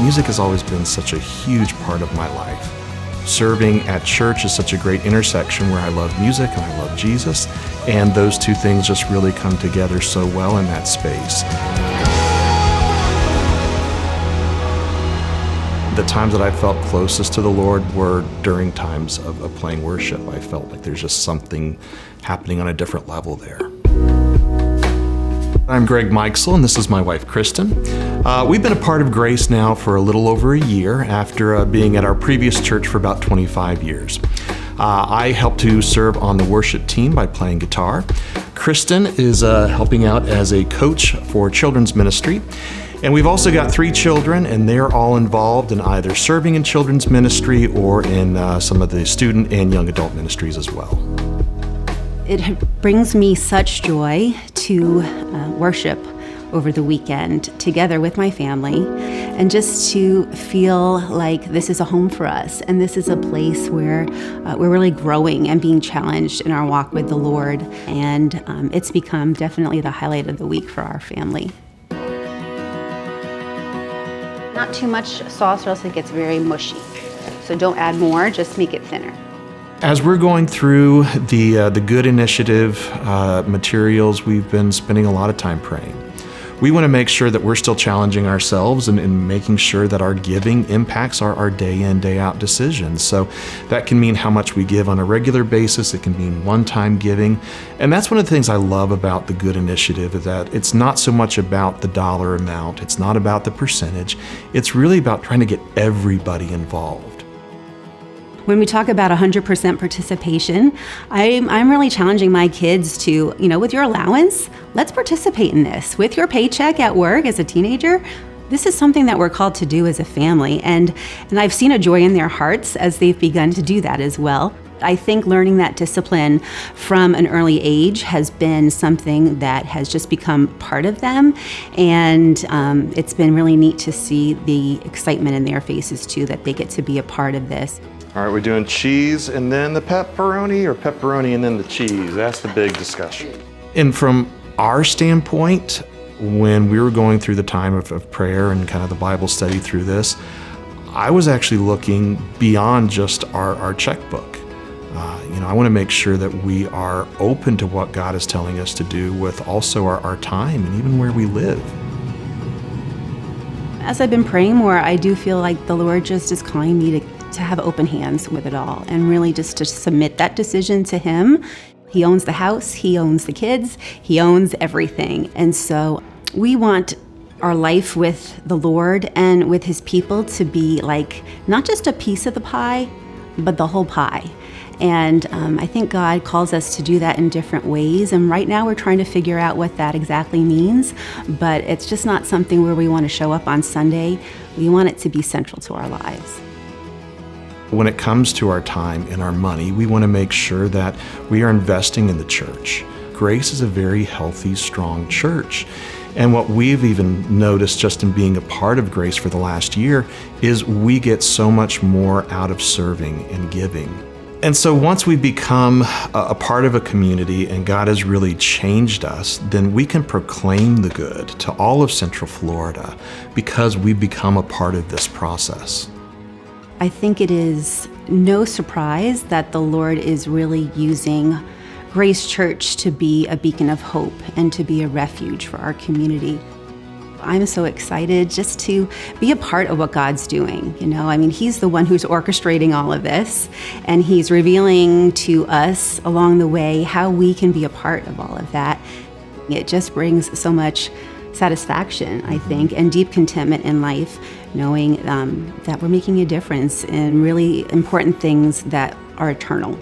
music has always been such a huge part of my life. Serving at church is such a great intersection where I love music and I love Jesus, and those two things just really come together so well in that space. The times that I felt closest to the Lord were during times of playing worship. I felt like there's just something happening on a different level there. I'm Greg Mikesell, and this is my wife, Kristen. We've been a part of Grace now for a little over a year after being at our previous church for about 25 years. I help to serve on the worship team by playing guitar. Kristen is helping out as a coach for children's ministry. And we've also got 3 children, and they're all involved in either serving in children's ministry or in some of the student and young adult ministries as well. It brings me such joy to worship over the weekend together with my family, and just to feel like this is a home for us, and this is a place where we're really growing and being challenged in our walk with the Lord. And it's become definitely the highlight of the week for our family. Not too much sauce or else it gets very mushy. So don't add more, just make it thinner. As we're going through the Good Initiative materials, we've been spending a lot of time praying. We want to make sure that we're still challenging ourselves and making sure that our giving impacts our day in, day out decisions. So that can mean how much we give on a regular basis. It can mean one-time giving. And that's one of the things I love about the Good Initiative, is that it's not so much about the dollar amount. It's not about the percentage. It's really about trying to get everybody involved. When we talk about 100% participation, I'm really challenging my kids to, with your allowance, let's participate in this. With your paycheck at work as a teenager, this is something that we're called to do as a family. And I've seen a joy in their hearts as they've begun to do that as well. I think learning that discipline from an early age has been something that has just become part of them. And it's been really neat to see the excitement in their faces too, that they get to be a part of this. All right, we're doing cheese and then the pepperoni, or pepperoni and then the cheese? That's the big discussion. And from our standpoint, when we were going through the time of prayer and kind of the Bible study through this, I was actually looking beyond just our checkbook. I want to make sure that we are open to what God is telling us to do with also our time and even where we live. As I've been praying more, I do feel like the Lord just is calling me to have open hands with it all, and really just to submit that decision to Him. He owns the house, He owns the kids, He owns everything. And so we want our life with the Lord and with His people to be like not just a piece of the pie, but the whole pie. And I think God calls us to do that in different ways. And right now we're trying to figure out what that exactly means. But it's just not something where we want to show up on Sunday. We want it to be central to our lives. When it comes to our time and our money, we want to make sure that we are investing in the church. Grace is a very healthy, strong church. And what we've even noticed just in being a part of Grace for the last year is we get so much more out of serving and giving. And so once we become a part of a community and God has really changed us, then we can proclaim the good to all of Central Florida because we become a part of this process. I think it is no surprise that the Lord is really using Grace Church to be a beacon of hope and to be a refuge for our community. I'm so excited just to be a part of what God's doing. He's the one who's orchestrating all of this, and He's revealing to us along the way how we can be a part of all of that. It just brings so much satisfaction, I think, and deep contentment in life, knowing that we're making a difference in really important things that are eternal.